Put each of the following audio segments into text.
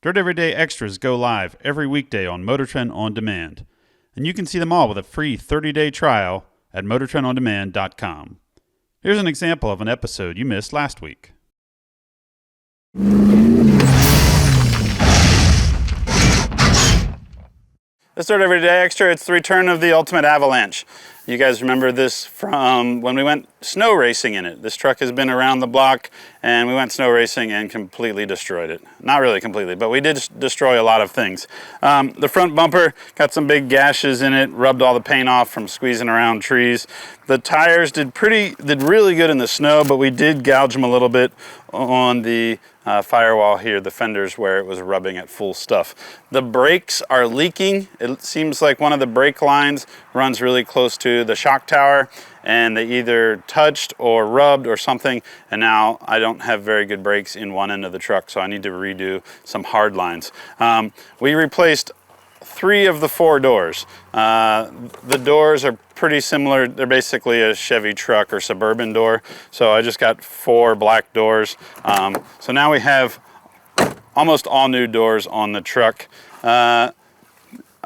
Dirt Everyday Extras go live every weekday on MotorTrend On Demand, and you can see them all with a free 30-day trial at MotorTrendOnDemand.com. Here's an example of an episode you missed last week. This Dirt Everyday Extra, it's the return of the ultimate Avalanche. You guys remember this from when we went snow racing in it. This truck has been around the block and we went snow racing and completely destroyed it. Not really completely, but we did destroy a lot of things. The front bumper got some big gashes in it, rubbed all the paint off from squeezing around trees. The tires did really good in the snow, but we did gouge them a little bit on the firewall here, the fenders where it was rubbing at full stuff. The brakes are leaking. It seems like one of the brake lines runs really close to the shock tower and they either touched or rubbed or something, and now I don't have very good brakes in one end of the truck, so I need to redo some hard lines. We replaced 3 of the 4 doors. The doors are pretty similar. They're basically a Chevy truck or Suburban door. So I just got 4 black doors. So now we have almost all new doors on the truck. I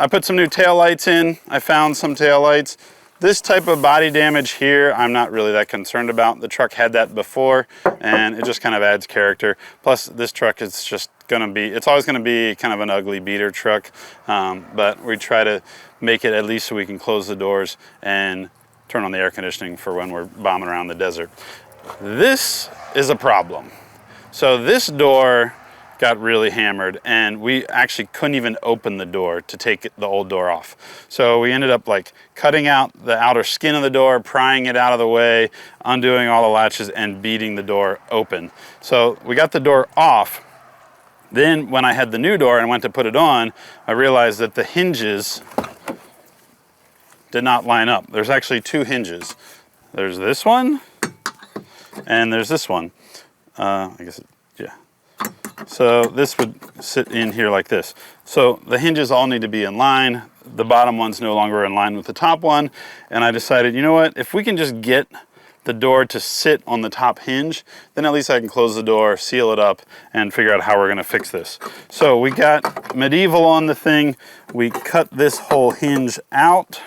put some new taillights in. I found some taillights. This type of body damage here, I'm not really that concerned about. The truck had that before, and it just kind of adds character. Plus, this truck is just it's always gonna be kind of an ugly beater truck, but we try to make it at least so we can close the doors and turn on the air conditioning for when we're bombing around the desert. This is a problem. So this door got really hammered and we actually couldn't even open the door to take the old door off. So we ended up like cutting out the outer skin of the door, prying it out of the way, undoing all the latches and beating the door open. So we got the door off. Then when I had the new door and went to put it on, I realized that the hinges did not line up. There's actually 2 hinges. There's this one and there's this one. Yeah. So this would sit in here like this. So the hinges all need to be in line. The bottom one's no longer in line with the top one. And I decided, you know what, if we can just get the door to sit on the top hinge, then at least I can close the door, seal it up, and figure out how we're gonna fix this. So we got medieval on the thing. We cut this whole hinge out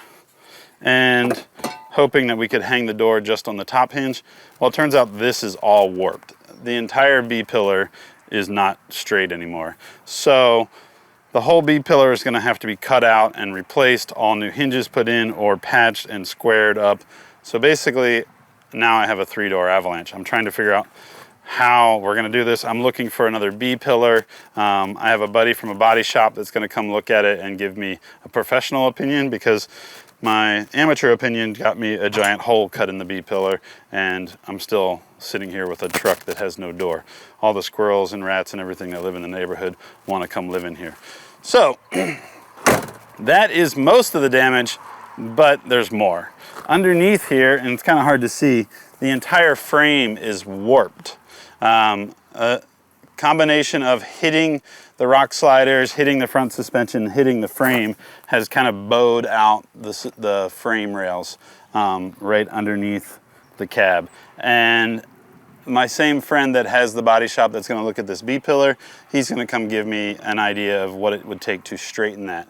and hoping that we could hang the door just on the top hinge. Well, it turns out this is all warped. The entire B-pillar is not straight anymore. So the whole B-pillar is gonna have to be cut out and replaced, all new hinges put in or patched and squared up. So basically, now I have a 3-door Avalanche. I'm trying to figure out how we're gonna do this. I'm looking for another B-pillar. I have a buddy from a body shop that's gonna come look at it and give me a professional opinion, because my amateur opinion got me a giant hole cut in the B-pillar, and I'm still sitting here with a truck that has no door. All the squirrels and rats and everything that live in the neighborhood wanna come live in here. So, that is most of the damage, but there's more. Underneath here, and it's kind of hard to see, the entire frame is warped. A combination of hitting the rock sliders, hitting the front suspension, hitting the frame has kind of bowed out the frame rails right underneath the cab. And my same friend that has the body shop that's going to look at this B-pillar, he's going to come give me an idea of what it would take to straighten that.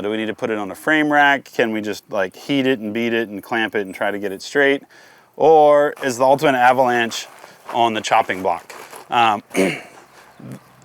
Do we need to put it on a frame rack? Can we just like heat it and beat it and clamp it and try to get it straight? Or is the ultimate Avalanche on the chopping block?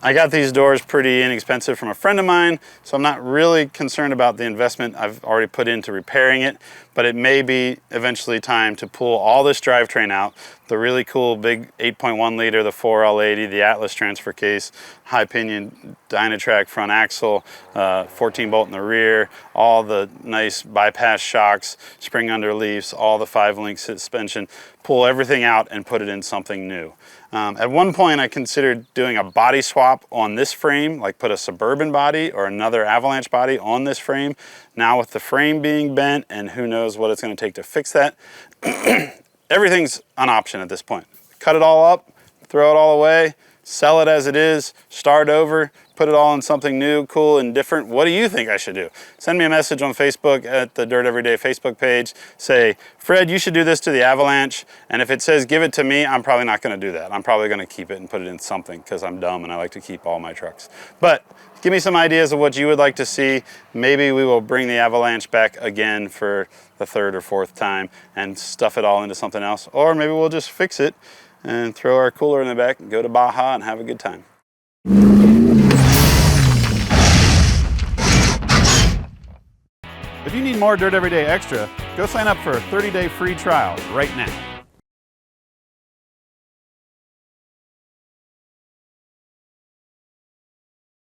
I got these doors pretty inexpensive from a friend of mine, so I'm not really concerned about the investment I've already put into repairing it, but it may be eventually time to pull all this drivetrain out, the really cool big 8.1 liter, the 4L80, the Atlas transfer case, high pinion Dynatrac front axle, 14 bolt in the rear, all the nice bypass shocks, spring underleafs, all the 5-link suspension, pull everything out and put it in something new. At one point I considered doing a body swap on this frame, like put a Suburban body or another Avalanche body on this frame. Now with the frame being bent and who knows what it's going to take to fix that, everything's an option at this point. Cut it all up, throw it all away, sell it as it is, start over, put it all in something new, cool, and different? What do you think I should do? Send me a message on Facebook at the Dirt Everyday Facebook page. Say, Fred, you should do this to the Avalanche. And if it says give it to me, I'm probably not going to do that. I'm probably going to keep it and put it in something because I'm dumb and I like to keep all my trucks. But give me some ideas of what you would like to see. Maybe we will bring the Avalanche back again for the 3rd or 4th time and stuff it all into something else. Or maybe we'll just fix it and throw our cooler in the back and go to Baja and have a good time. If you need more Dirt Everyday Extra, go sign up for a 30-day free trial right now.